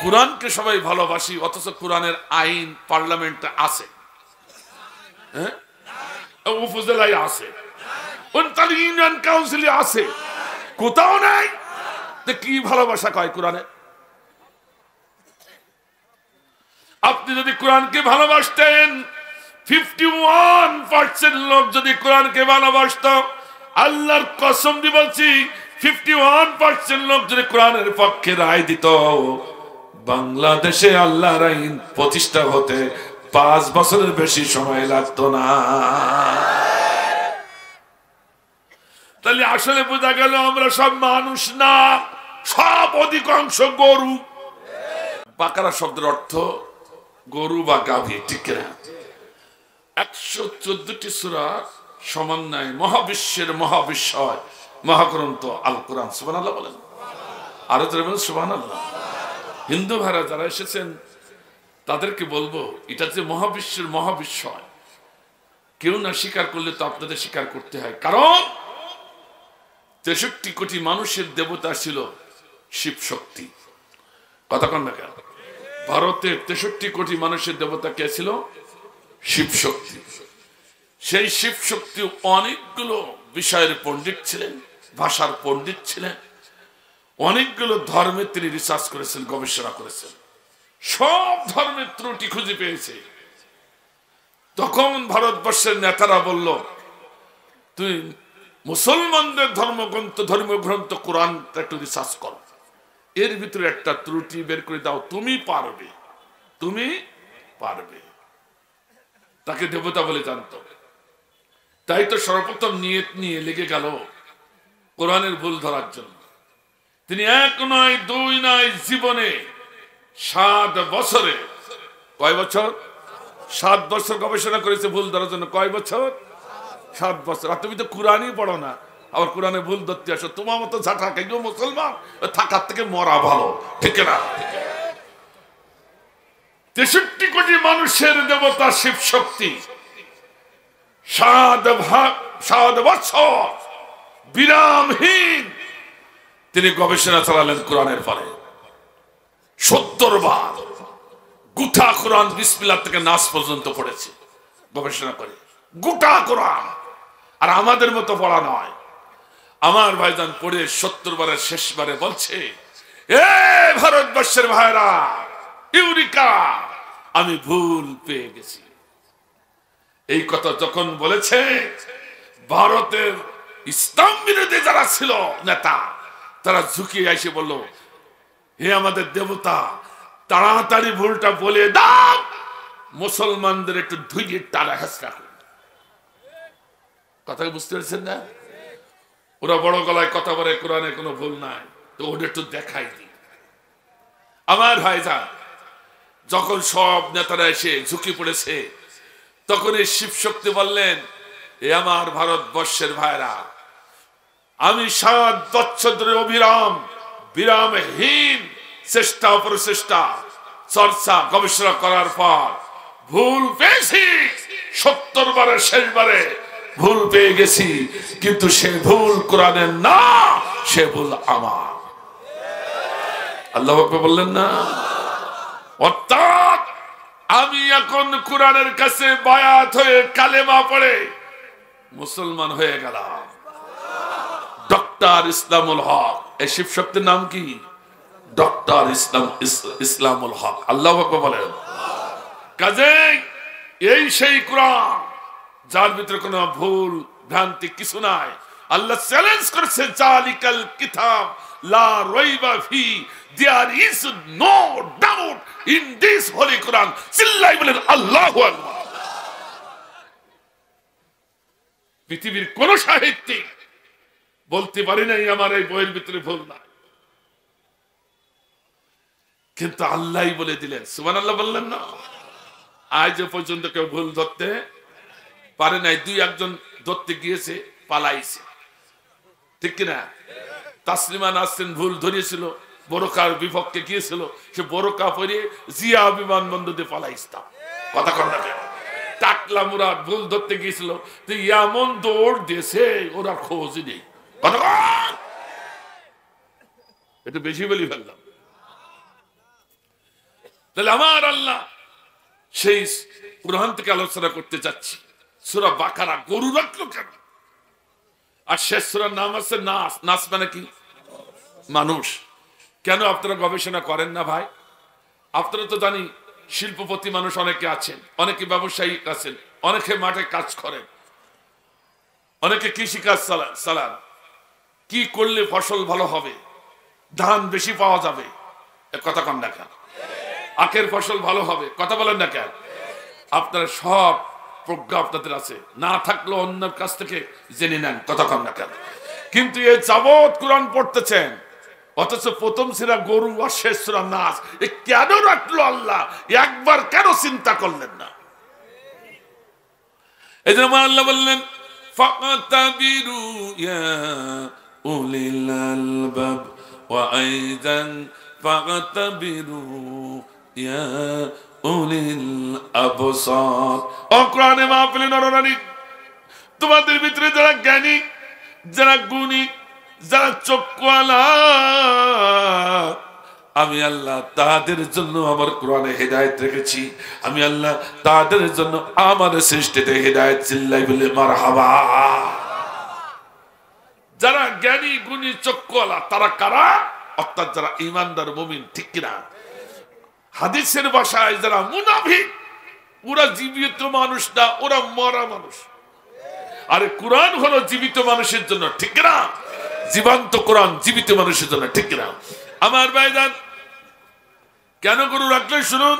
কোরআনকে সবাই ভালোবাসি, অথচ কোরআনের আইন পার্লামেন্টে আছে, হ্যাঁ, উপজেলায় আছে, ইউনিয়ন কাউন্সিলে আছে, কোথাও নাই। কি ভালোবাসা কয় কোরআনে? আপনি যদি কোরআনকে ভালোবাসতেন, 51% লোক যদি কোরআনকে ভালোবাসত, আল্লাহর কসম দিয়ে বলছি, 51% লোক যদি কোরআনের পক্ষে রায় দিত, বাংলাদেশে আল্লাহর আইন প্রতিষ্ঠা হতে 5 বছরের বেশি সময় লাগতো না। তাহলে আসলে বোঝা গেল আমরা সব মানুষ না, সব অধিকাংশ গরু। বাকারা শব্দের অর্থ গরু বা গাভী, ঠিক না? 114টি সূরা সমন্বয় মহাবিশ্বের মহাবিশ্বয় মহাগ্রন্থ আল কোরআন। সুবহানাল্লাহ বলেন, আরো জোরে বলেন সুবহানাল্লাহ। হিন্দু ভাইরা যারা এসেছেন তাদেরকে বলবো, এটা যে মহাবিশ্বের মহাবিশ্বয়, কেউ না স্বীকার করলে তো আপনাদের স্বীকার করতে হয়। কারণ 63 কোটি মানুষের দেবতা ছিল শিব শক্তি। কথা কন না কেন? ভারতের 63 কোটি মানুষের দেবতা কে ছিল? শিব শক্তি। সেই শিব শক্তি অনেকগুলো বিষয়ের পণ্ডিত ছিলেন, ভাষার পণ্ডিত ছিলেন, অনেকগুলো ধর্মের তিনি রিসার্চ করেছেন, গবেষণা করেছেন, সব ধর্মের ত্রুটি খুঁজে পেয়েছে। তখন ভারতবর্ষের নেতারা বলল, তুই মুসলমানদের ধর্মীয় গ্রন্থ কোরআন একটু রিসার্চ কর, এর ভিতরে একটা ত্রুটি বের করে দাও, তুমি পারবে, তুমি পারবে। তাকে দেবতা বলে জানত। তাই তো সর্বপ্রথম নিয়ত নিয়ে লেগে গেল কোরআনের ভুল ধরার জন্য। তিনি 1 নয় 2 নয়, জীবনে 7 বছরে, কয় বছর? 7 বছর গবেষণা করেছে ভুল ধরার জন্য। কয় বছর? 7 বছর। আর তুমি তো কোরআনই পড়ো না, আবার কোরআনে ভুল ধরতে আসো। তোমার মতো ঝাঁটা কেউ মুসলমান থাকার থেকে মরা ভালো, ঠিক না? 63 কোটি মানুষের দেবতা শিব শক্তি 7 বছর বিরামহীন তিনি গবেষণা চালালেন কোরআনের পরে। 70 বার গোটা কোরআন বিসমিল্লাহ থেকে নাস পর্যন্ত পড়েছে গবেষণা করে, গোটা কোরআন। আর আমাদের মতো পড়া নয়। আমার ভাইজান পড়ে 70 বারের শেষবারে বলছে, এ ভারতবর্ষের ভাইরা, ইউরিকা, আমি ভুল পেয়ে গেছি। এই কথা যখন বলেছে, ভারতের ইসলাম বিরোধী যারা ছিল নেতা, তারা ঝুঁকিয়ে এসে বলল, হে আমাদের দেবতা, তাড়াতাড়ি ভুলটা বলে দাও, মুসলমানদের একটু ধৈর্যের টানা হেঁচড়া করুন। কথা বুঝতে পারছেন না? ওরা বড় গলায় কথা বলে, কোরআনে কোনো ভুল নাই, তো ওদের একটু দেখাই দিই। আমার ভাইজান, যখন সব নেতারা এসে ঝুঁকি পড়েছে, তখন এই শিব শক্তি বললেন, এ আমার ভারতবর্ষের ভাইরা, আমি 7 বছর ধরে বিরামহীন চেষ্টা প্রচেষ্টা চর্চা গবেষণা করার পর ভুল পেয়েছি। 70 বারের শেষবারে ভুল পেয়ে গেছি, কিন্তু সে ভুল কোরআনের না, সে ভুল আমার। আল্লাহু আকবার বললেন না? অর্থাৎ আমি এখন কোরআনের কাছে বায়াত হয়ে কালেমা পড়ে মুসলমান হয়ে গেলাম। ডক্টর ইসলামুল হক, এই শিব শক্তির নাম কি? ডক্টর ইসলামুল হক। আল্লাহু আকবার বলেন। কাজেই এই সেই কোরআন যার ভিতরে কোনো ভুল ভ্রান্তি কিছু নাই। আল্লাহ চ্যালেঞ্জ করেছে, জালিকাল কিতাব লা রাইবা ফি, there is no doubt in this holy Quran. চিল্লাই বলেন আল্লাহু আকবার। পৃথিবীর কোন সাহিত্যিক বলতে পারি নাই আমার এই বইয়ের ভিতরে ভুল নাই, কিন্তু আল্লাহই বলে দিলেন। সুবহানাল্লাহ বললেন না? আজ পর্যন্ত কেউ ভুল ধরতে পারে নাই। 2-1 ধরতে গিয়েছে, পালাইছে, ঠিক কিনা? তাসলিমা নাসরিন ভুল ধরিয়েছিল, বোরকার বিপক্ষে গিয়েছিল, সে বোরকা পরে জিয়া বিমানবন্দরে পালাইস্তাম। কথা কর না কেন? টাকলা মুরাদ ভুল ধরতে গিয়েছিল, তো এমন দৌড় দিয়েছে ওরা খোঁজই নেই। কথা একটু বেশি বলি ফেললাম। তাহলে আমার আল্লাহ সেই কোরআন থেকে আলোচনা করতে যাচ্ছি। সূরা বাকারা, গরু রাখলো কেন? আর শেষ সূরার নাম আছে নাস। নাস মানে কি? মানুষ। কেন আপনারা গবেষণা করেন না ভাই? আপনারা তো জানি শিল্পপতি মানুষ অনেকে আছেন, অনেকে ব্যবসায়ী আছেন, অনেকে মাঠে কাজ করেন, অনেকে কৃষি কাজ চালান। কি করলে ফসল ভালো হবে, ধান বেশি পাওয়া যাবে, কথা কন না কেন? আখের ফসল ভালো হবে, কথা বলেন না কেন? আপনারা সব প্রজ্ঞা আপনাদের আছে, না থাকলেও অন্যের কাছ থেকে জেনে নেন, কথা কন না কেন? কিন্তু এই যাবৎ কোরআন পড়তেছেন, অথচ প্রথম সূরা গরু আর শেষ সূরা নাস, এ কেন রাখলো আল্লাহ? একবার কেন চিন্তা করলেন না? এই জন্য আল্লাহ বললেন ফাতাবিরু ইয়া উলিল আলবাব ওয়া আইদান ফাতাবিরু ইয়া উলিল আবসার। ও কোরআনে মাহফিলে নরনারী, তোমাদের ভিতরে যারা জ্ঞানী, যারা গুণী, যারা চক্ষুওয়ালা, আমি আল্লাহ তাদের জন্য আমার কোরআনে হেদায়েত রেখেছি। আমি আল্লাহ তাদের জন্য আমার সৃষ্টিতে হেদায়েত। চিল্লাই বলে মারহাবা। যারা জ্ঞানী গুণী চক্ষুওয়ালা তারা কারা? অর্থাৎ যারা ঈমানদার মুমিন, ঠিক কিনা? হাদিসের ভাষায় যারা মুনাফিক, ওরা জীবিত মানুষ না, ওরা মরা মানুষ। আরে কোরআন হলো জীবিত মানুষের জন্য, ঠিক না? জীবন্ত কোরআন জীবিত মানুষের জন্য, ঠিক না? আমার ভাইজান, কেন গরু রাখলে শুনুন।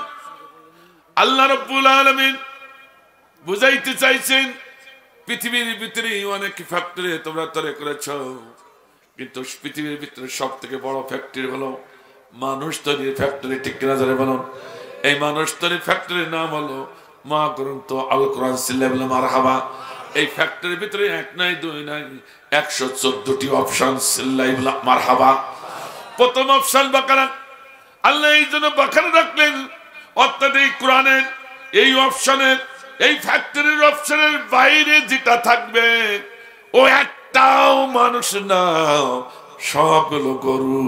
আল্লাহ রাব্বুল আলামিন বুঝাইতে চাইছেন পৃথিবীর ভিতরে অনেক ফ্যাক্টরি তোমরা তৈরি করেছ, কিন্তু পৃথিবীর ভিতরে সব থেকে বড় ফ্যাক্টরি হলো মানুষ তৈরির ফ্যাক্টরি, ঠিক কিনা যারা বলুন? এই মানুষ তৈরির ফ্যাক্টরির নাম হলো মা গ্রন্থ আল কোরআন। চিল্লাহ মারহাবা। এই ফ্যাক্টরির ভিতরে এক নাই দুই নাই 114টি অপশন। চিল্লাহ মারহাবা। প্রথম অপশন বাকারা। আল্লাহ এই জন্য বাকারা রাখলেন, অর্থাৎ এই কোরআনের এই অপশনের, এই ফ্যাক্টরির অপশনের বাইরে যেটা থাকবে ও একটাও মানুষ না, সবগুলো গরু।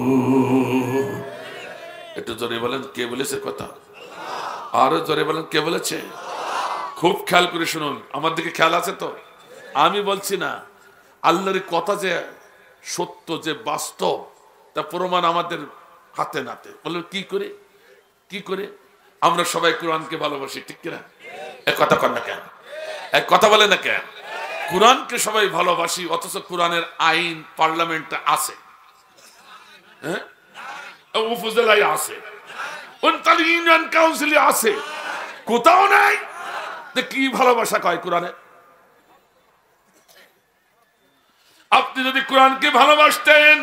একটু জোরে বলেন, কে বলেছে কথা? আরো জোরে বলেন, কে বলেছে? খুব খেয়াল করে শুনুন, আমার দিকে খেয়াল আছে তো? আমি বলছি না, আল্লাহর কথা যে সত্য, যে বাস্তব, তা প্রমাণ আমাদের হাতে নাতে। বললো কি করে? কি করে? আমরা সবাই কোরআনকে ভালোবাসি, ঠিক কিনা? এক কথা কর না কেন? এক কথা বলে না কেন? কোরআনকে সবাই ভালোবাসি, অথচ কোরআনের আইন পার্লামেন্টে আছে, হ্যাঁ, উপজেলায় আছে, ইউনিয়ন কাউন্সিলে আছে, কোথাও নাই। কি ভালোবাসা কয় কোরআনে? আপনি যদি কোরআনকে ভালোবাসতেন,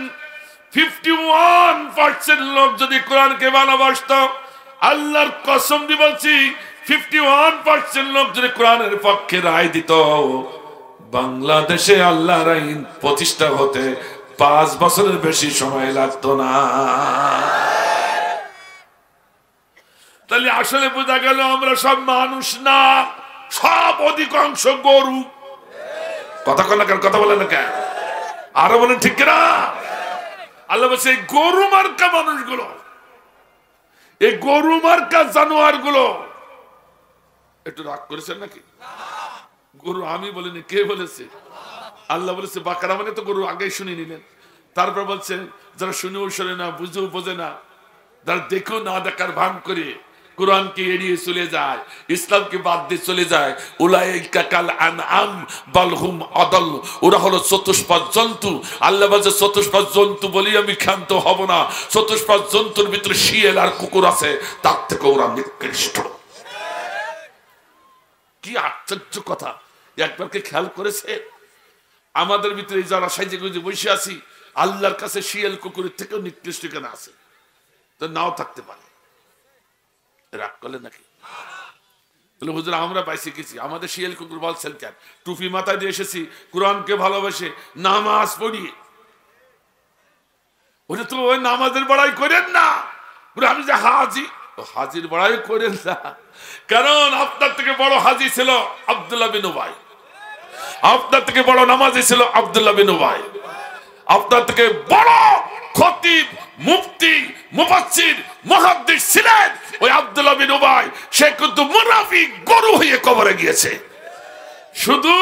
51% লোক যদি কোরআনকে ভালোবাসত, আল্লাহর কসম দিয়ে বলছি, 51% লোক যদি কোরআনের পক্ষে রায় দিত, বাংলাদেশে আল্লাহর আইন প্রতিষ্ঠা হতে 5 বছরের বেশি সময় লাগতো না। তাহলে আসলে বোঝা গেল আমরা সব মানুষ না, সব অধিকাংশ গরু। কথা কন না কেন? কথা বলেন না কেন? আরো বলেন, ঠিক কিনা? আল্লাহ বলছে গরু মার্কা মানুষগুলো, এই গরু মার্কা জানোয়ার গুলো। একটু রাগ করেছেন নাকি? গরু আমি বলিনি, কে বলেছে? আল্লাহ বলেছে বাকারা মানে তো গরু আগেই শুনে নিলেন। তারপর বলছেন যারা শুনেও শোনে না, বুঝেও বোঝে না, যারা দেখেও না দেখার ভান করে কোরআনকে এড়িয়ে চলে যায়, ইসলামকে বাদ দিয়ে চলে যায়, উলাইকা কাল আনআম বাল হুম আদাল, ওরা হলো চতুষ্পাদ জন্তু। আল্লাহ বলছে চতুষ্পাদ জন্তু বলি আমি ক্ষান্ত হব না, চতুষ্পাদ জন্তুর ভিতরে শিয়াল আর কুকুর আছে, তার থেকে ওরা নিকৃষ্ট। কি আশ্চর্য কথা! একবারকে খেয়াল করেছে আমাদের ভিতরে যারা সাইজে গুজে বসে আছি, আল্লাহর কাছে শিয়াল কুকুরের থেকেও নিকৃষ্ট কেন আছে? তো নাও থাকতে পারে। রাগ করলেন নাকি? হুজুর আমরা পাইছি কিছু, আমাদের শিয়াল কুকুর বলছেন কেন? টুপি মাথায় দিয়ে এসেছি, কোরআনকে ভালোবাসে, নামাজ পড়িয়ে। ওটা তো ওই নামাজের বড়াই করেন না, আমি যে হাজি, হাজির বড়াই করেন না। কারণ আপনার থেকে বড় হাজি ছিল আব্দুল্লাহ বিন উবাই, আপনার থেকে বড় নামাজি ছিল আব্দুল্লাহ বিন উবাই, আপনার থেকে বড় খতিব মুফতি মুফাসসির মুহাদ্দিস ছিলেন ওই আব্দুল্লাহ বিন উবাই সে কিন্তু মুনাফিক গরু হয়ে কবরে গিয়েছে। শুধু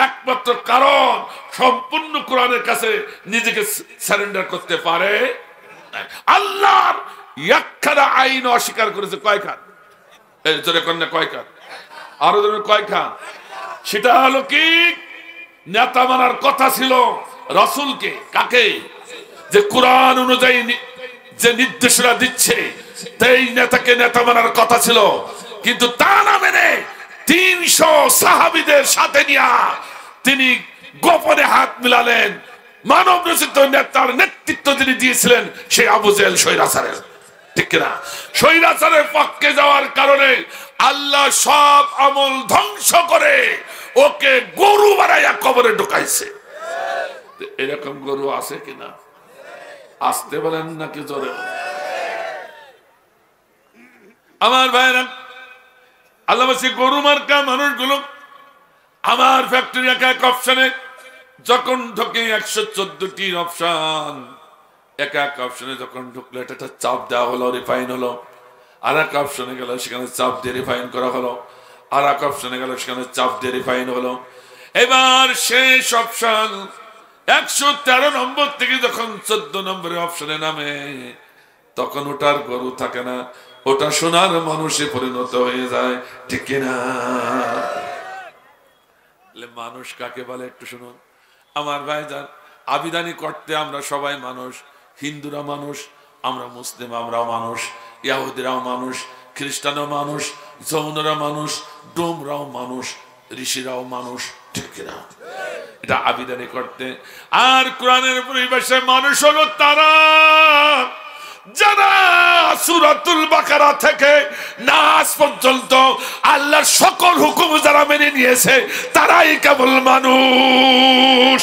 একমাত্র কারণ সম্পূর্ণ কোরআনের কাছে নিজেকে সারেন্ডার করতে পারে। আল্লাহর একখানা আইন অস্বীকার করেছে কয়খান? এই জোরে কন্যা কয়খান? আরো জোরে কয়খান? সেটা হলো কি, নেতা মানার কথা ছিল রাসূলকে। কাকে? যে কোরআন অনুযায়ী যে নির্দেশনা দিচ্ছে সেই নেতাকে নেতা মানার কথা ছিল, কিন্তু তা না মেনে 300 সাহাবীদের সাথে নিয়ে তিনি গোপনে হাত মিলালেন। মানব রচিত নেতার নেতৃত্ব যিনি দিয়েছিলেন সেই আবু জেহেল স্বৈরাচারের, ঠিক না? স্বৈরাচারের পক্ষে যাওয়ার কারণে আল্লাহ সব আমল ধ্বংস করে ওকে গরু বানাইয়া কবরে ঢুকাইছে। এরকম গরু আছে কিনা? আসতে বলেন নাকি জোরে? আমার ভাইরা, আল্লাহ বলছে গরু মার্কা মানুষগুলো আমার ফ্যাক্টরি এক অপশনে যখন ঢুকে 114টি অপশন, এক অপশনে যখন ঢুকলো এটা চাপ দেওয়া হলো, রিফাইন হলো। আর এক অপশনে গেল, সেখানে চাপ দিয়ে রিফাইন করা হলো। আর এক অপশনে গেল, সেখানে চাপ দিয়ে রিফাইন হলো। এবার শেষ অপশন 113 নম্বর থেকে যখন 14 নম্বরের অপশনে নামে, তখন ওটার গরু থাকে না, ওটা সোনার মানুষে পরিণত হয়ে যায়, ঠিক কিনা? মানুষ কাকে বলে একটু শুনুন আমার ভাইজান। আবিধানিক করতে আমরা সবাই মানুষ, হিন্দুরা মানুষ, আমরা মুসলিম আমরাও মানুষ, ইহুদিরাও মানুষ, খ্রিস্টানও মানুষ, জৈনরা মানুষ, ডোমরাও মানুষ, ঋষিরাও মানুষ, ঠিক কিনা? এটা আবিধানিক করতে। আর কোরআনের পরিভাষায় মানুষ হলো তারা যারা সূরাতুল বাকারা থেকে নাস পর্যন্ত আল্লাহর সকল হুকুম যারা মেনে নিয়েছে তারাই কেবল মানুষ,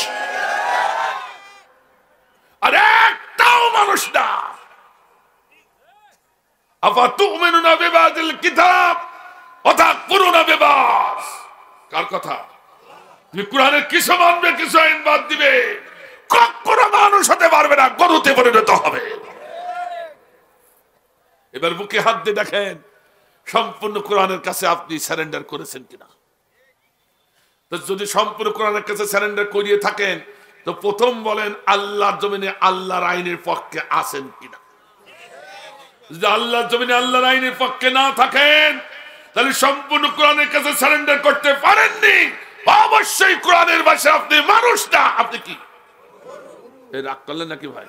আর একটাও মানুষ না। আফাতুমিনুনা বিবাদিল কিতাব ওয়া তাকফুরুনা বিবাদ। কার কথা? তুমি কোরআনের কিছু মানবে, কিছু আইন বাদ দিবে, কখনো মানুষ হতে পারবে না, গরুতে পরিণত হবে। এবার বুকে হাত দিয়ে দেখেন সম্পূর্ণ কোরআনের কাছে আপনি সারেন্ডার করেছেন কিনা। তো যদি সম্পূর্ণ কোরআনের কাছে সারেন্ডার করিয়ে থাকেন তো প্রথম বলেন আল্লাহর জমিনে আল্লাহর আইনের পক্ষে আছেন কিনা। যদি আল্লাহর জমিনে আল্লাহর আইনের পক্ষে না থাকেন তাহলে সম্পূর্ণ কোরআনের কাছে সারেন্ডার করতে পারেননি। অবশ্যই কোরআনের ভাষায় আপনি মানুষ না, আপনি কি রাগ করলেন নাকি ভাই?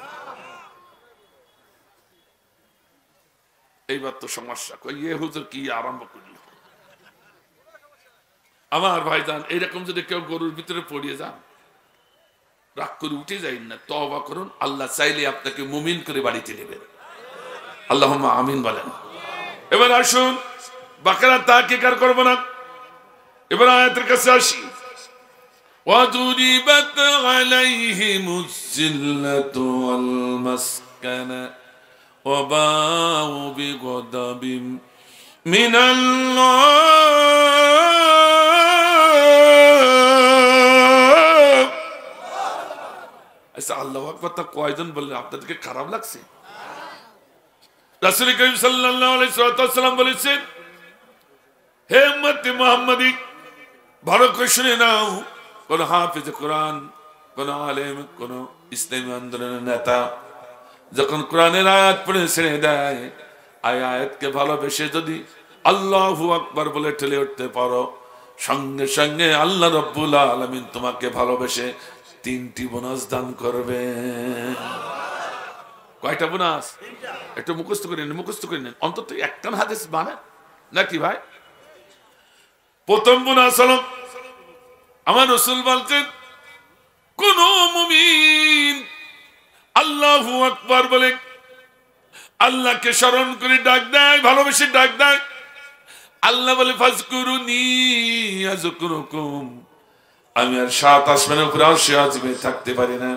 এইবার তো সমস্যা, ইয়ে হুজুর কি আরম্ভ করল। আমার ভাইজান এইরকম যদি কেউ গরুর ভিতরে পড়িয়ে যান, রাগ করে উঠে যাই না, তওবা করুন, আল্লাহ চাইলে আপনাকে মুমিন করে বাড়িতে নেবেন। আল্লাহুম্মা আমিন বলেন। এবার আসুন বাকারা তাকিকার করব না, এবার আয়াতের কাছে আসি। ওয়াদুরিবাত আলাইহিমুজ জিল্লাতু ওয়াল মাসকানা ওয়া বাউ বিগদাবিম মিনাল্লাহ। আচ্ছা, আল্লাহু আকবার তা কয়জন বললেন? আপনাদেরকে খারাপ লাগছে? রাসূল করিম সাল্লাল্লাহু আলাইহি ওয়াসাল্লাম বলেছেন, হে উম্মতে মুহাম্মাদি, ভালো করে শুনে নাও, কোন হাফেজ কোরআন, কোন আলেম, কোন ইসলামী আন্দোলনের নেতা যখন কোরআনের আয়াত পড়ে ছেড়ে দেয়, আয়াতকে ভালোবেসে যদি আল্লাহু আকবার বলে ঠেলে উঠতে পারো, সঙ্গে সঙ্গে আল্লাহ রাব্বুল আলামিন তোমাকে ভালোবেসে 3টি বোনাস দান করবে। কয়টা বোনাস? একটু মুখস্থ করে নেন, মুখস্থ করে নেন, অন্তত একটা হাদিস বানান নাকি ভাই। প্রথম বোনাস হলো আমার রাসূল বলতেন, কোন মুমিন আল্লাহু আকবার বলে আল্লাহকে স্মরণ করে ডাক দেয়, ভালোবেসে ডাক দেয়, আল্লাহ বলে ফাজকুরুনি আযকুরুকুম, আমি আর 7 আসমানের উপরে আরশে আজিমে থাকতে পারি না,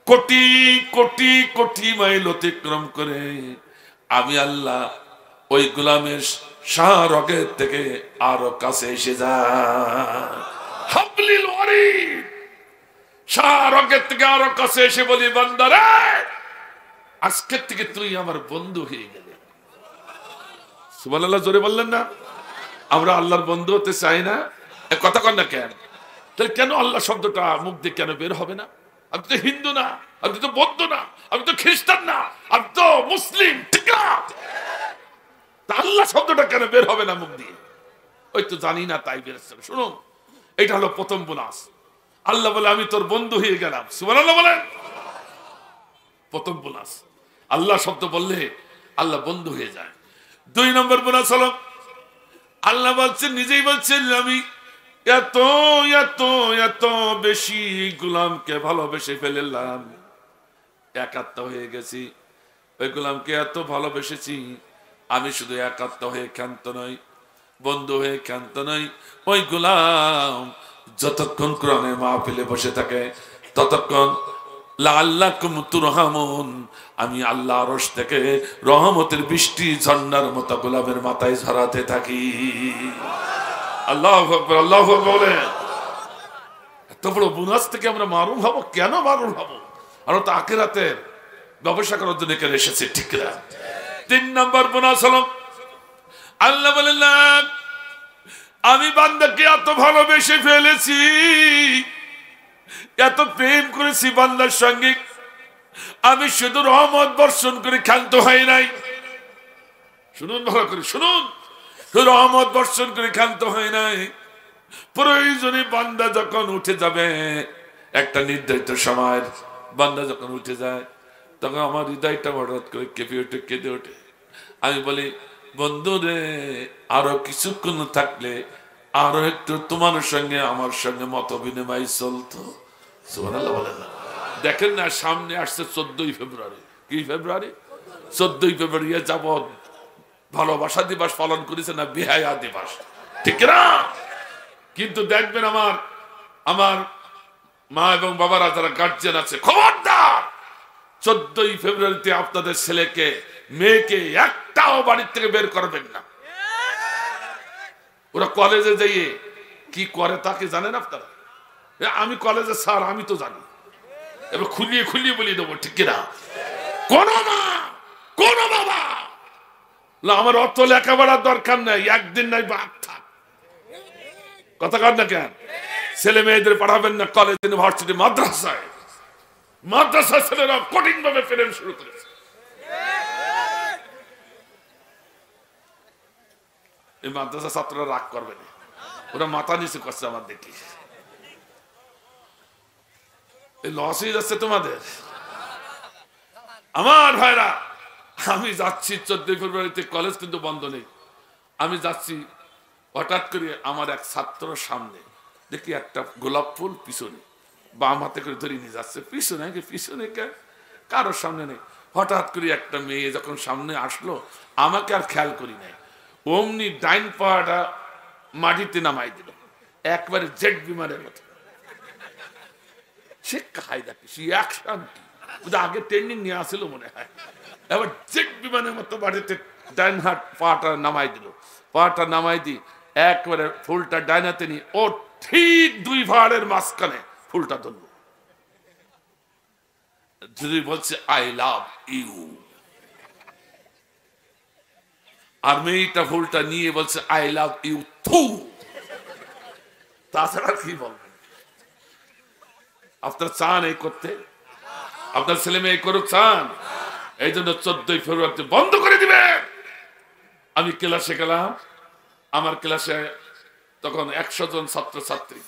কোটি কোটি কোটি মাইল অতিক্রম করে আমি আল্লাহ ওই গোলামের শাহরগের থেকে আরো কাছে এসে যায়। হাবলিল ওয়ারিদ, শাহরগের থেকে আরো কাছে এসে বলি, বান্দারে আজকের থেকে তুই আমার বন্ধু হয়ে গেলে। সুবহানাল্লাহ জোরে বললেন না? আমরা আল্লাহর বন্ধু হতে চাই না, কথা কন না কেন? তাহলে কেন আল্লাহ শব্দটা মুখ দিয়ে কেন বের হবে না? আপনি তো হিন্দু না, আপনি তো বৌদ্ধ না, আপনি তো খ্রিস্টান না, আপনি তো মুসলিম, ঠিক না? তা আল্লাহ শব্দটা কেন বের হবে না মুখ দিয়ে? ওই তো জানি না তাই বেরোচ্ছে। শুনুন, এটা হলো প্রথম বোনাস। আল্লাহ বলে আমি তোর বন্ধু হয়ে গেলাম। সুবহানাল্লাহ বলেন। প্রথম বোনাস, আল্লাহ শব্দ বললে আল্লাহ বন্ধু হয়ে যায়। 2 নম্বর বোনাস হলো আল্লাহ বলছেন, নিজেই বলছেন, আমি এত এত এত বেশি গোলামকে ভালোবেসে ফেললাম, একাত্ম হয়ে গেছি। ওই গোলামকে এত ভালোবেসেছি, আমি শুধু একাত্ম হয়ে ক্ষান্ত নই, বন্ধু হয়ে ক্ষান্ত নই। ওই গোলাম যতক্ষণ কোরআনের মাহফিলে বসে থাকে ততক্ষণ লাআল্লাকুম তুরহামুন, আমি আল্লাহ আরশ থেকে রহমতের বৃষ্টি ঝর্ণার মতো গোলামের মাথায় ঝরাতে থাকি। আল্লাহু আকবার, আল্লাহু আকবার বলেন। এত বড় বোনাস থেকে আমরা মারুম হব কেন? মারুম হব, আর তো আখিরাতের ব্যবসা করার জন্য এখানে এসেছে, ঠিক না? 3 নম্বর বোনাস হলো আল্লাহ বলেন, আমি বান্দাকে এত ভালোবেসে ফেলেছি, এত প্রেম করেছি বান্দার সঙ্গে, আমি শুধু রহমত বর্ষণ করে ক্ষান্ত হয় নাই। শুনুন ভালো করে, শুনুন, রহমত বর্ষণ করে ক্ষান্ত হয় নাই। প্রয়োজনে বান্দা যখন উঠে যাবে, একটা নির্ধারিত সময় বান্দা যখন উঠে যায়, তখন আমার হৃদয়টা হঠাৎ করে কেঁপে ওঠে, কেঁদে ওঠে। আমি বলি, বন্ধু রে, আরো কিছুক্ষণ থাকলে আরো একটু তোমার সঙ্গে আমার সঙ্গে মত বিনিময় চলতো। সুবহানাল্লাহ বলেন না? দেখেন না, সামনে আসছে 14ই ফেব্রুয়ারি। কি ফেব্রুয়ারি? 14ই ফেব্রুয়ারি যাবৎ ভালোবাসা দিবস পালন করেছে না বিহায়া দিবস, ঠিক না? কিন্তু দেখবেন আমার মা এবং বাবারা যারা গার্জিয়ান আছে, খবরদার 14ই ফেব্রুয়ারিতে আপনাদের ছেলেকে মেয়েকে একটাও বাড়ির থেকে বের করবেন না। ওরা কলেজে যাইয়ে কি করে তাকে জানেন আপনারা? আমি কলেজে স্যার, আমি তো জানি, এবার খুলিয়ে খুলিয়ে বলিয়ে দেবো, ঠিক না? কোন মা, কোন বাবা আমার অত লেখাপড়ার দরকার নাই, একদিন নাই বাদ থাক, কথা কর না কেন? ছেলে মেয়েদের পড়াবেন না কলেজ, ইউনিভার্সিটি, মাদ্রাসায়। মাদ্রাসা ছেলেরা কঠিন ভাবে প্রেম শুরু করেছে। এই মাদ্রাসা ছাত্ররা রাগ করবে না, ওরা মাথা নিচু করছে আমার দেখি। এই লস হয়ে যাচ্ছে তোমাদের। আমার ভাইরা, আমি যাচ্ছি 14 ফেব্রুয়ারিতে, কলেজ কিন্তু বন্ধ নেই। আমি যাচ্ছি, হঠাৎ করে আমার এক ছাত্র সামনে দেখি একটা গোলাপ ফুল পিছনে বাম হাতে করে ধরে নিয়ে যাচ্ছে। পিছনে পিছনে কারোর সামনে নেই। হঠাৎ করে একটা মেয়ে যখন সামনে আসলো, আমাকে আর খেয়াল করি নাই, অমনি ডাইন পাটা মাটিতে নামাই দিল, একবারে জেট বিমানের মতো। সে কায়দা কি, সে অ্যাকশন কি, আগে ট্রেনিং নিয়ে আসছিল মনে হয়। এবার জেট বিমানের মতো মাটিতে ডাইন হাত পাটা নামাই দিল। পাটা নামাই দি একবারে ফুলটা ডাইন হাতে নিয়ে ও ঠিক 2 ভাড়ের মাঝখানে ফুলটা ধরল। যদি বলছে আই লাভ ইউ, আর মেয়েটা ফুলটা নিয়ে বলছে আই লাভ ইউ টু। তাছাড়া কি বলবেন? আপনার চান এই করতে? আপনার ছেলে মেয়ে করুক চান? এই জন্য 14ই ফেব্রুয়ারিতে বন্ধ করে দিবে। আমি ক্লাসে গেলাম, আমার ক্লাসে তখন 100 জন ছাত্রছাত্রী,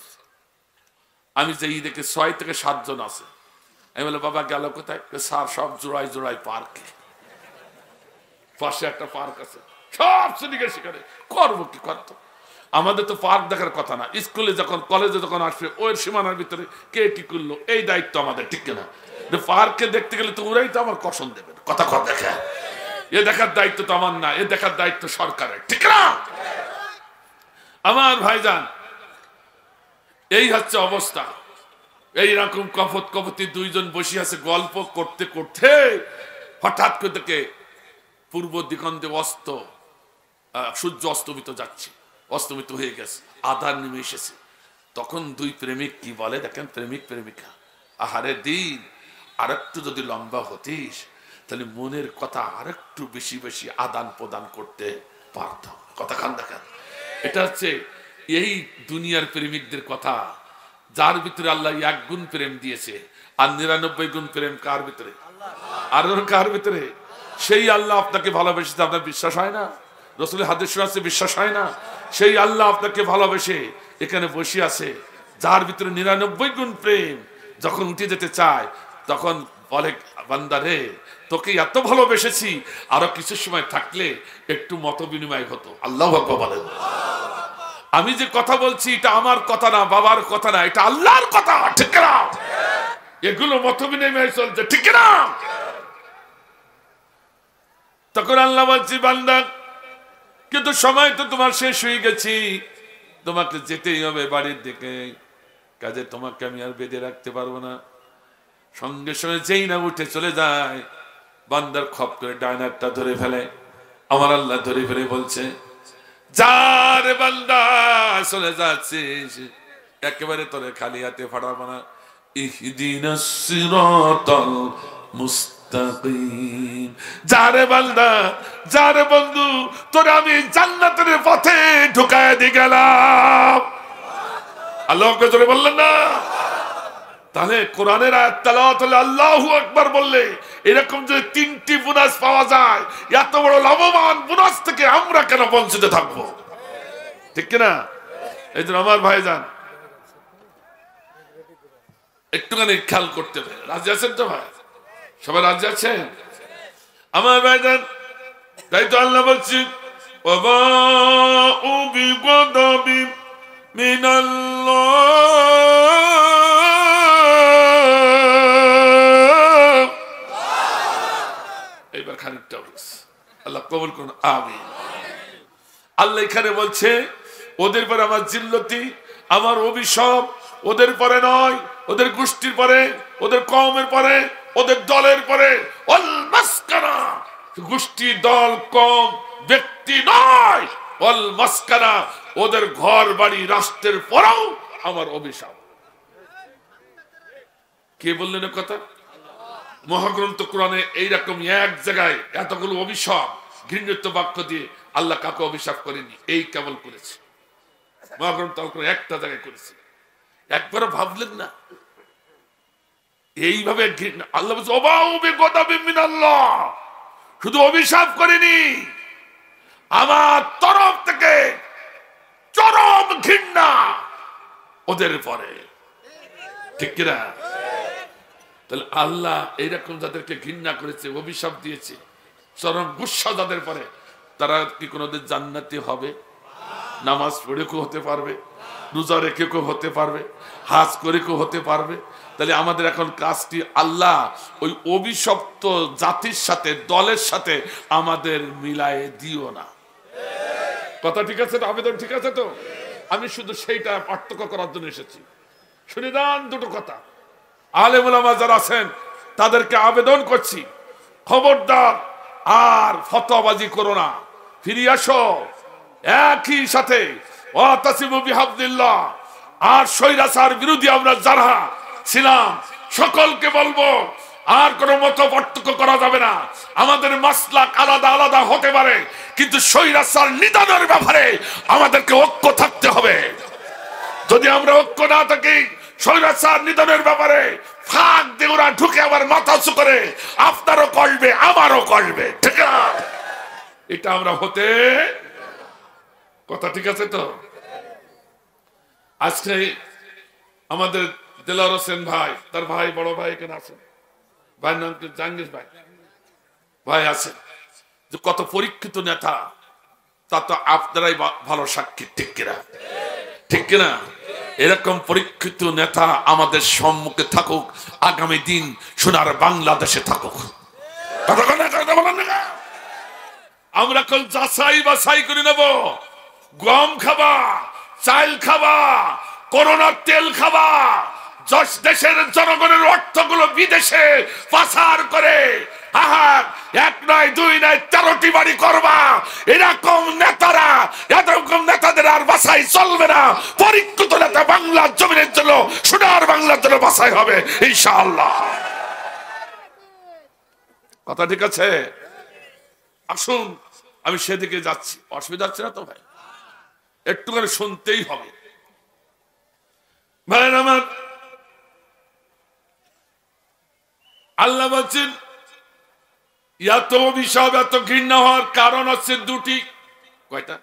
আমি যে দেখে 6 থেকে 7 জন আছে। আমি বলে, বাবা গেল কোথায়? স্যার সব জোড়াই জোড়াই পার্কে, পাশে একটা পার্ক আছে, সব শ্রেণীকে সেখানে। করবো কি, করতো আমাদের তো পার্ক দেখার কথা না, স্কুলে যখন কলেজে যখন আসবে ওই সীমানার ভিতরে কে কি করলো এই দায়িত্ব আমাদের, ঠিক না? পার্কে দেখতে গেলে তো ওরাই তো আমার কসম দেবেন, কথা কথা দেখে। এ দেখার দায়িত্ব তো আমার না, এ দেখার দায়িত্ব সরকারের, ঠিক না? আমার ভাইজান, এই হচ্ছে অবস্থা। এইরকম কপত কপতি 2 জন বসে আছে, গল্প করতে করতে হঠাৎ করে দেখে পূর্ব দিগন্তে সূর্য অস্তমিত যাচ্ছে, অস্তমিত হয়ে গেছে, আধার নেমে এসেছে। তখন 2 প্রেমিক কি বলে দেখেন, প্রেমিক প্রেমিকা, আহারে দিন আরেকটু যদি লম্বা হতিস তাহলে মনের কথা আরেকটু বেশি বেশি আদান প্রদান করতে পারতাম। কথা খান দেখেন, এটা হচ্ছে এই দুনিয়ার প্রেমিকদের কথা, যার ভিতরে আল্লাহ 1 গুণ প্রেম দিয়েছে আর 99 গুণ প্রেম কার ভিতরে? আর কার ভিতরে? সেই আল্লাহ আপনাকে ভালোবেসেছে, আপনার বিশ্বাস হয় না? রাসূলের হাদিস আছে, বিশ্বাস হয় না? সেই আল্লাহ আপনাকে ভালোবেসে এখানে বসে আছে, যার ভিতরে 99 গুণ প্রেম। যখন উঠে যেতে চায় তখন বলে, বান্দা রে, তোকে এত ভালোবেসেছি, আরো কিছু সময় থাকলে একটু মত বিনিময় হতো। আল্লাহু আকবার বলেন। আমি যে কথা বলছি এটা আমার কথা না, বাবার কথা না, এটা আল্লাহর কথা, ঠিক না? এগুলো মত বিনিময় চলছে, ঠিক না? তখন আল্লাহ বলছি, বান্দা কিন্তু সময় তো তোমার শেষ হয়ে গেছি, তোমাকে যেতেই হবে বাড়ির দিকে, কাজে তোমাকে আমি আর বেঁধে রাখতে পারবো না। সঙ্গে সঙ্গে যেই না উঠে চলে যায়, বান্দার খপ করে ডাইনারটা ধরে ফেলে। আমার আল্লাহ ধরে ফেলে বলছে, যার বান্দা চলে যাচ্ছিস, একেবারে তোরে খালি হাতে ফাড়াবো না। ইহদিনাস সিরাতাল মুস্তাকিম। যারে বান্দা, যারে বন্ধু, তোরে আমি জান্নাতের পথে ঢুকায় দিয়ে গেলাম। আল্লাহকে জোরে বললেন না? তাহলে কোরআনের আয়াত তেলাওয়াত হলে আল্লাহু আকবার বললে এরকম যদি 3টি বোনাস পাওয়া যায়, এত বড় লাভবান বোনাস থেকে আমরা কেন বঞ্চিত থাকবো? ঠিক কিনা? এই জন্য আমার ভাইজান একটুখানি খেয়াল করতে হবে। রাজি আছেন তো ভাই? সবাই রাজি আছেন? আমার ভাইজান, তাই তো আল্লাহ বলছি, ওয়াবাউ বিগদাবি মিনাল্লাহ। এইবার খানিকটা আল্লাহ কবুল করুন, আমিন। আল্লাহ এখানে বলছে, ওদের পরে আমার জিল্লতি, আমার অভিশাপ ওদের পরে নয়, ওদের গোষ্ঠীর পরে, ওদের কওমের পরে, ওদের দলের পরে। ওয়াল মাসকানা, গোষ্ঠী, দল, কওম, ব্যক্তি নয়। ওয়াল মাসকানা, ওদের ঘর বাড়ি রাষ্ট্রের পরেও আমার অভিশাপ। কে বললেন কথা? মহাগ্রন্থ কোরআনে এইরকম এক জায়গায় এতগুলো অভিশাপ, ঘৃণিত বাক্য দিয়ে আল্লাহ কাকে অভিশাপ করেনি, এই কেবল করেছে। মহাগ্রন্থ একটা জায়গায় করেছে, একবারও ভাবলেন না? এইভাবে আল্লাহ বলছে, ওয়াবাউ বিগদাবি মিনাল্লাহ, শুধু অভিশাপ করেনি, আমার তরফ থেকে চরম ঘৃণা ওদের পরে। ঠিক কিনা? তাহলে আল্লাহ এইরকম যাদেরকে ঘৃণা করেছে, অভিশাপ দিয়েছে, চরম গুসা যাদের পরে, তারা কি কোনোদিন জান্নাতি হবে? নামাজ পড়ে কেউ হতে পারবে? রোজা রেখে কেউ হতে পারবে? হাজ করে কেউ হতে পারবে? তাহলে আমাদের এখন কাজটি, আল্লাহ ওই অভিশপ্ত জাতির সাথে, দলের সাথে আমাদের মিলায়ে দিও না। কথা ঠিক আছে তো? আবেদন ঠিক আছে তো? আমি শুধু সেইটা পার্থক্য করার জন্য এসেছি। শুনে দেন দুটো কথা। আলেম ওলামা যারা আছেন তাদেরকে আবেদন করছি, খবরদার আর ফতোয়াবাজি করো না, ফিরে আসো একই সাথে। ওয়াতাসিমু বিহাবলিল্লাহ। আর স্বৈরাচার বিরোধী আমরা যারা ছিলাম সকলকে বলবো, আর কোনো মত পার্থক্য করা যাবে না। আমাদের মাসলাক আলাদা আলাদা হতে পারে, কিন্তু স্বৈরাচার নিধনের ব্যাপারে আমাদেরকে ঐক্য থাকতে হবে। যদি আমরা ঐক্য না থাকি, স্বৈরাচার নিধনের ব্যাপারে ফাঁক দিয়ে ওরা ঢুকে আবার মাথা উঁচু করে আপনারও করবে, আমারও করবে। ঠিক আছে? এটা আমরা হতে, কথা ঠিক আছে তো? আজকে আমাদের দেলাওয়ার হোসেন ভাই, তার ভাই, বড় ভাই এখানে আছেন, ভাইয়ের নাম কি? জাহাঙ্গীর ভাই। ভাই আছে যে কত পরীক্ষিত নেতা, তা তো আপনারাই ভালো সাক্ষী। ঠিক কিনা? ঠিক কিনা? এরকম পরীক্ষিত নেতা আমাদের সম্মুখে থাকুক, আগামী দিন সোনার বাংলাদেশে থাকুক। আমরা কোন যাচাই বাছাই করে নেব? গম খাবা, চাল খাবা, করোনার তেল খাবা, দেশের জনগণের অর্থগুলো বিদেশে পাচার করে এক নয়, দুই নয়, 13টি বাড়ি করবা। এরকম নেতারা, এরকম নেতাদের আর বাছাই চলবে না। পরীক্ষিত নেতা বাংলার জমিনের জন্য, সোনার বাংলার জন্য বাছাই হবে ইনশাআল্লাহ। কথা ঠিক আছে? আসুন আমি সেদিকে যাচ্ছি, অসুবিধা হচ্ছে না তো ভাই? একটু করে শুনতেই হবে। ভাই আমার, আল্লাহ বলছেন এত অভিশাপ এত ঘৃণা হওয়ার কারণ হচ্ছে দুটি। কয়টা?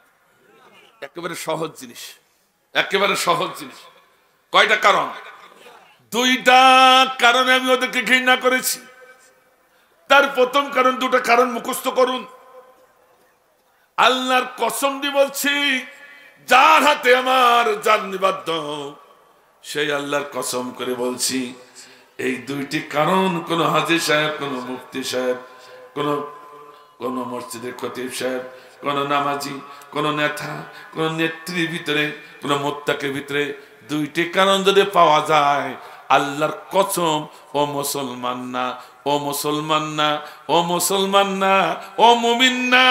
একেবারে সহজ জিনিস, একেবারে সহজ জিনিস। কয়টা কারণ? দুইটা কারণে আমি ওদেরকে ঘৃণা করেছি। তার প্রথম কারণ, দুটো কারণ মুখস্থ করুন। আল্লাহর কসম দিয়ে বলছি, যার হাতে আমার জান নিবাধ্য, সেই আল্লাহর কসম করে বলছি, এই দুইটি কারণ কোন হাজী সাহেব, কোন মুফতি সাহেব, কোন মসজিদের খতিব সাহেব, কোন নামাজি, কোন নেতা, কোন নেত্রীর ভিতরে, কোন মুত্তাকির ভিতরে দুইটি কারণ যদি পাওয়া যায়, আল্লাহর কসম, ও মুসলমান না, ও মুসলমান না, ও মুসলমান না, ও মুমিন না,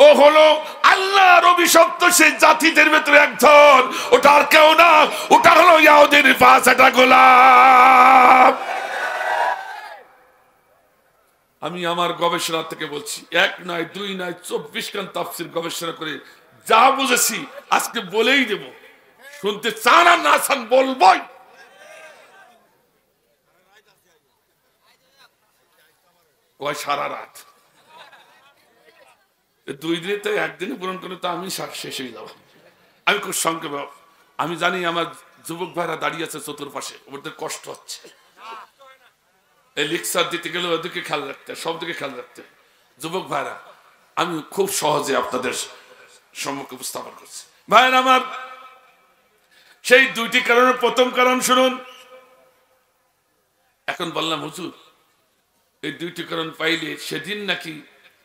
ও হলো আল্লাহর অভিশপ্ত সেই জাতিদের ভিতরে একজন। ওটা আর কেউ না, ওটা হলো ইহুদির পাঁচটা গোলাম। আমি আমার গবেষণা থেকে বলছি, এক নয়, দুই নয়, 24 খান তাফসীর গবেষণা করে যা বুঝেছি আজকে বলেই দেব। শুনতে চান আর না চান বলবই। কয় সারা রাত, 2 দিনে তো একদিনে পূরণ করে তো আমি শেষ হয়ে যাব। আমি খুব সংক্ষেপ, আমি জানি আমার যুবক ভাইরা দাঁড়িয়ে আছে চতুর্পাশে, ওদের কষ্ট হচ্ছে। এই লেকচার দিতে গেলে ওদিকে খেয়াল রাখতে, সব দিকে খেয়াল রাখতে। যুবক ভাইরা, আমি খুব সহজে আপনাদের সম্মুখে উপস্থাপন করছি। ভাইরা আমার, সেই দুইটি কারণের প্রথম কারণ শুনুন। এখন বললাম হুজুর, এই দুইটি কারণ পাইলে সেদিন নাকি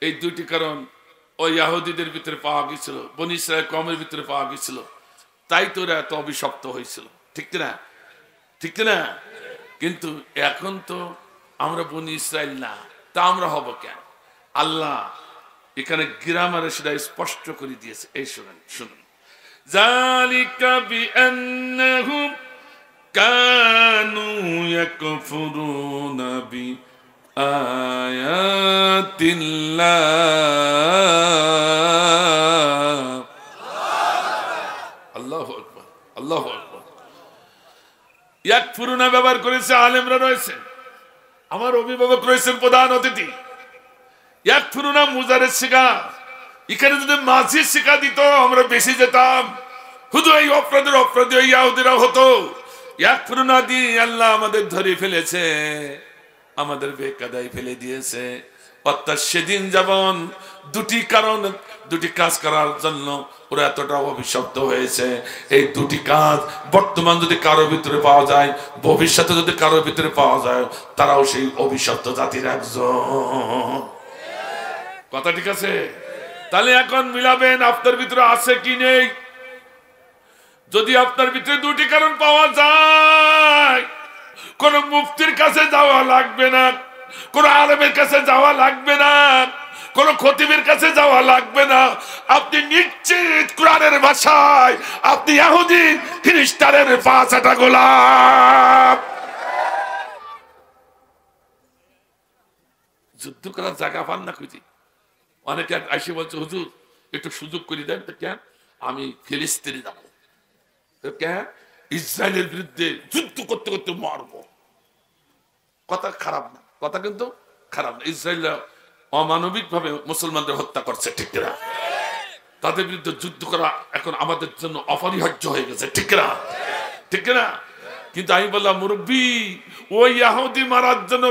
এই দুইটি কারণ ওই ইহুদিদের ভিতরে পাওয়া গেছিল, বনী ইসরাইল কওমের ভিতরে পাওয়া গেছিল, তাই তো এত অভিশপ্ত হয়েছিল। ঠিক না? ঠিক না? কিন্তু এখন তো আমরা বনী ইসরাইল না, তা আমরা হব কেন? আল্লাহ এখানে গ্রামারে সেটা স্পষ্ট করে দিয়েছে। এই শুনুন, শুনুন। যালিকা বিআন্নাহুম কানু ইয়াকফুরুনা বিআয়াতিল্লাহ। আল্লাহু আকবার, আল্লাহু আকবার। ইয়াকফুরুনা ব্যবহার করেছে, আলেমরা রয়েছে, আমার অভিভাবক রয়েছেন, প্রধান অতিথি। ইয়াকফুরুনা মুজারের শিখা, এখানে যদি মাঝি শিখা দিত আমরা বেশি যেতাম। শুধু এই অপরাধী ইহুদিরা হতো। ইয়াকফুরুনা দিয়ে আল্লাহ আমাদের ধরে ফেলেছে, আমাদের বেকায়দায় ফেলে দিয়েছে। অর্থাৎ সেদিন যেমন দুটি কারণ, দুটি কাজ করার জন্য ওরা এতটা অভিশপ্ত হয়েছে, এই দুটি কাজ বর্তমান যদি কারোর ভিতরে পাওয়া যায়, ভবিষ্যতে যদি কারোর ভিতরে পাওয়া যায়, তারাও সেই অভিশপ্ত জাতির একজন। কথা ঠিক আছে? তাহলে এখন মিলাবেন আপনার ভিতরে আছে কি নেই। যদি আপনার ভিতরে দুটি কারণ পাওয়া যায়, কোন মুফতির কাছে যাওয়া লাগবে না, কোন আলেমের কাছে যাওয়া লাগবে না, কোন খতিবের কাছে যাওয়া লাগবে না। আপনি নিশ্চিত কোরআনের ভাষায় আপনি ইহুদি খ্রিস্টানের পাঁচটা গোলাম। যুদ্ধ করার জায়গা পান না খুঁজি। অনেকে এসে বলছে হুজুর একটু সুযোগ করে দেন। তো কেন? আমি ফিলিস্তিনে যাবো। কেন? ইসরায়েলের বিরুদ্ধে যুদ্ধ করতে করতে মারবো। কথা খারাপ না, কথা কিন্তু খারাপ না। ইসরায়েল অমানবিক ভাবে মুসলমানদের হত্যা করছে, ঠিক না? তাদের বিরুদ্ধে যুদ্ধ করা এখন আমাদের জন্য অপরিহার্য হয়ে গেছে, ঠিক না? ঠিক না? কিন্তু আমি বললাম মুরব্বী, ওই ইহুদি মারার জন্য